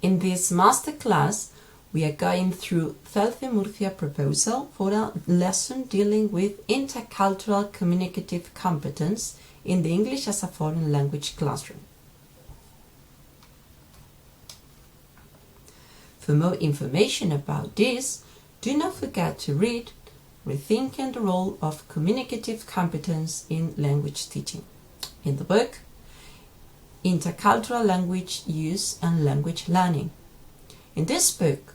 In this masterclass, we are going through Celce Murcia proposal for a lesson dealing with intercultural communicative competence in the English as a foreign language classroom. For more information about this, do not forget to read Rethinking the Role of Communicative Competence in Language Teaching in the book Intercultural Language Use and Language Learning. In this book,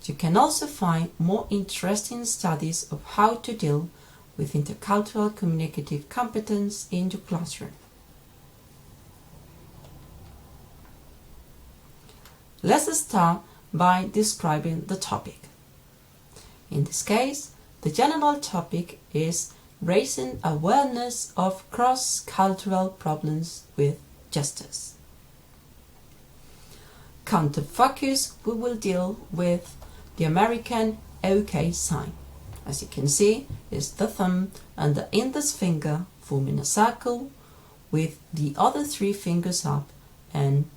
you can also find more interesting studies of how to deal with intercultural communicative competence in your classroom. Let's start by describing the topic. In this case, the general topic is raising awareness of cross-cultural problems with gestures. Counter focus, we will deal with the American OK sign. As you can see, is the thumb and the index finger forming a circle with the other three fingers up and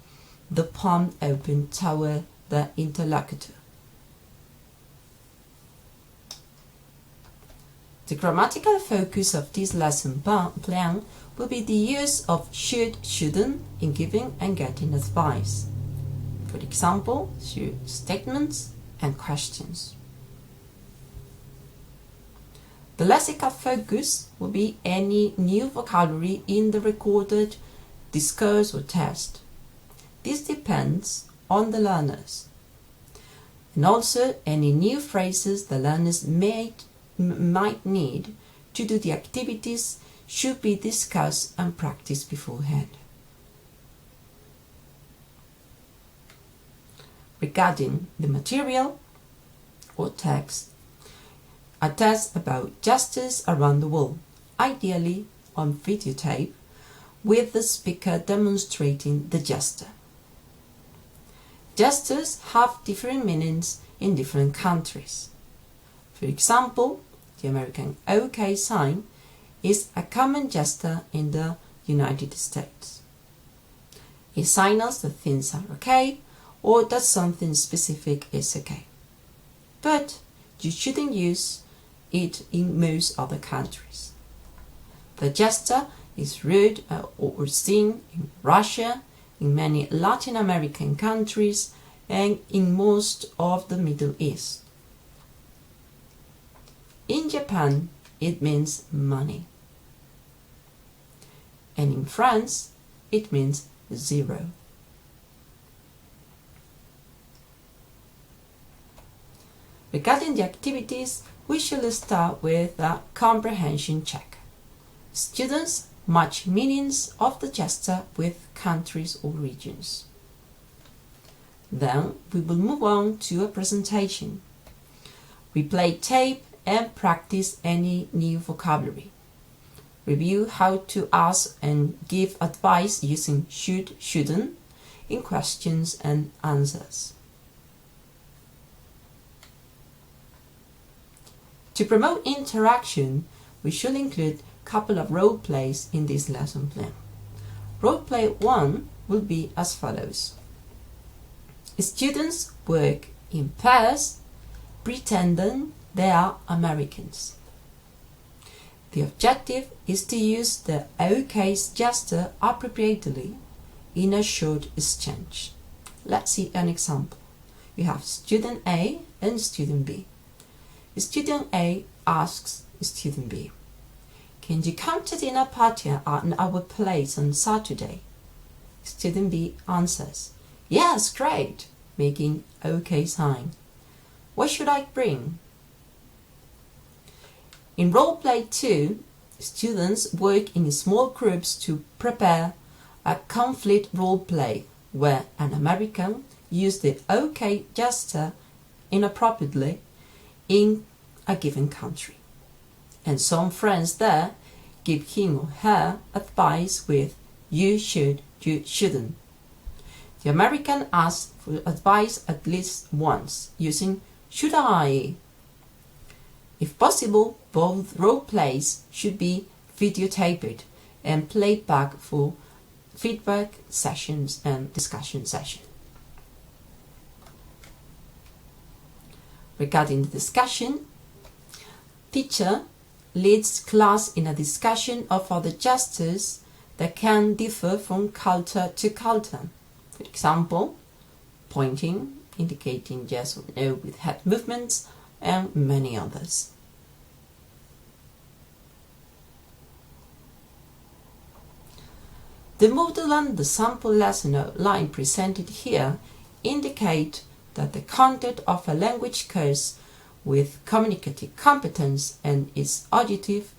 the palm open toward the interlocutor. The grammatical focus of this lesson plan will be the use of should, shouldn't in giving and getting advice. For example, through statements and questions. The lexical focus will be any new vocabulary in the recorded discourse or test. This depends on the learners. And also any new phrases the learners might need to do the activities should be discussed and practiced beforehand. Regarding the material or text, a test about gestures around the world, ideally on videotape, with the speaker demonstrating the gesture. Gestures have different meanings in different countries. For example, the American OK sign is a common gesture in the United States. It signals that things are okay or that something specific is okay. But you shouldn't use it in most other countries. The gesture is read or seen in Russia, in many Latin American countries, and in most of the Middle East. In Japan, it means money. And in France, it means zero. Regarding the activities, we should start with a comprehension check. Students match meanings of the gesture with countries or regions. Then we will move on to a presentation. We play tape and practice any new vocabulary. Review how to ask and give advice using should, shouldn't in questions and answers. To promote interaction, we should include a couple of role plays in this lesson plan. Role play 1 will be as follows. Students work in pairs, pretending they are Americans. The objective is to use the OK gesture appropriately in a short exchange. Let's see an example. We have student A and student B. Student A asks student B, "Can you come to dinner party at our place on Saturday?" Student B answers, "Yes, great," making OK sign. "What should I bring?" In role play 2, students work in small groups to prepare a conflict role play where an American used the OK gesture inappropriately in a given country, and some friends there give him or her advice with you should, you shouldn't. The American asks for advice at least once using should I. If possible, both role plays should be videotaped and played back for feedback sessions and discussion sessions. Regarding the discussion, teacher leads class in a discussion of other gestures that can differ from culture to culture. For example, pointing, indicating yes or no with head movements, and many others. The model and the sample lesson outline presented here indicate that the content of a language course with communicative competence and its objective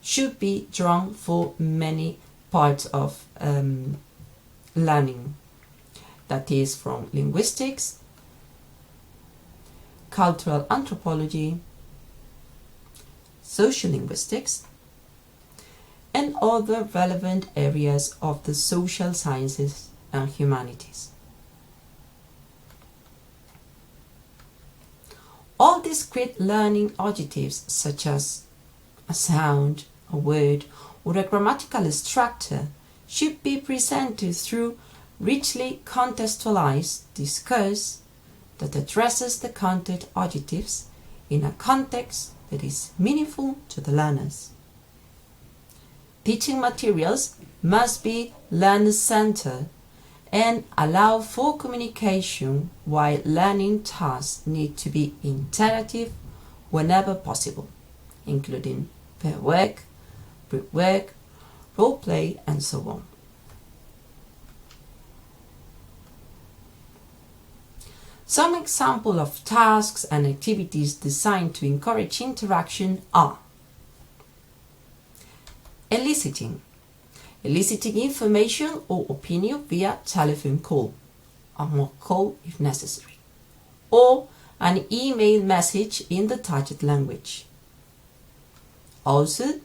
should be drawn for many parts of learning. That is from linguistics, cultural anthropology, sociolinguistics, and other relevant areas of the social sciences and humanities. All discrete learning objectives such as a sound, a word, or a grammatical structure should be presented through richly contextualized discourse that addresses the content objectives in a context that is meaningful to the learners. Teaching materials must be learner-centered and allow for communication, while learning tasks need to be interactive whenever possible, including pair work, group work, role play, and so on. Some examples of tasks and activities designed to encourage interaction are eliciting information or opinion via telephone call, a mock call if necessary, or an email message in the target language. Also,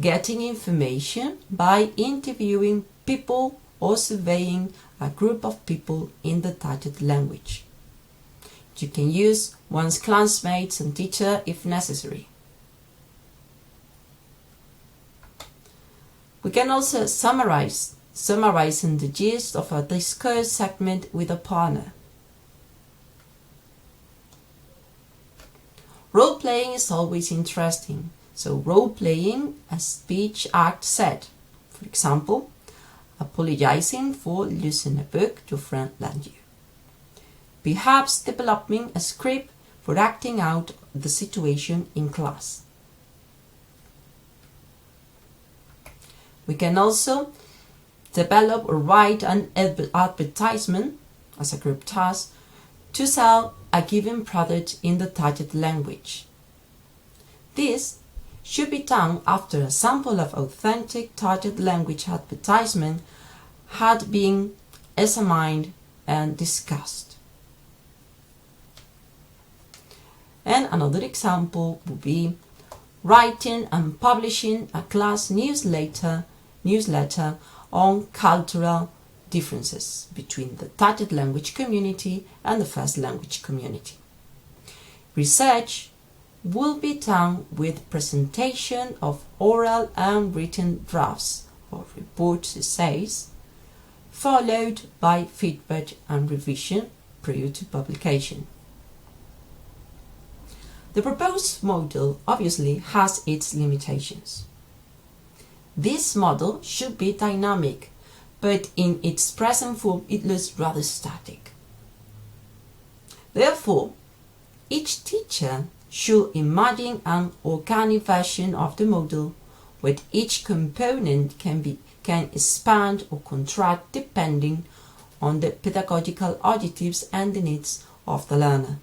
getting information by interviewing people or surveying a group of people in the target language. You can use one's classmates and teacher if necessary. We can also summarizing the gist of a discourse segment with a partner. Role-playing is always interesting, so role-playing a speech act set, for example, apologizing for losing a book to a friend lent you. Perhaps developing a script for acting out the situation in class. We can also develop or write an advertisement as a group task to sell a given product in the target language. This should be done after a sample of authentic target language advertisement had been examined and discussed. And another example would be writing and publishing a class newsletter on cultural differences between the target language community and the first language community. Research will be done with presentation of oral and written drafts of reports essays, followed by feedback and revision prior to publication. The proposed model obviously has its limitations. This model should be dynamic, but in its present form it looks rather static. Therefore, each teacher should imagine an organic version of the model where each component can expand or contract depending on the pedagogical objectives and the needs of the learner.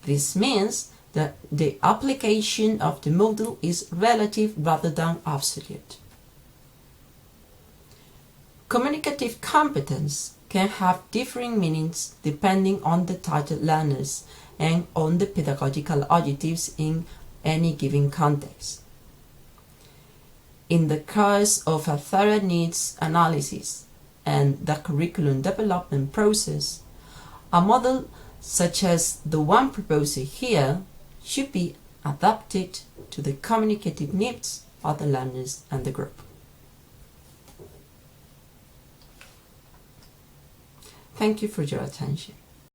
This means that the application of the model is relative rather than absolute. Communicative competence can have differing meanings depending on the target learners and on the pedagogical objectives in any given context. In the course of a thorough needs analysis and the curriculum development process, a model such as the one proposed here should be adapted to the communicative needs of the learners and the group. Thank you for your attention.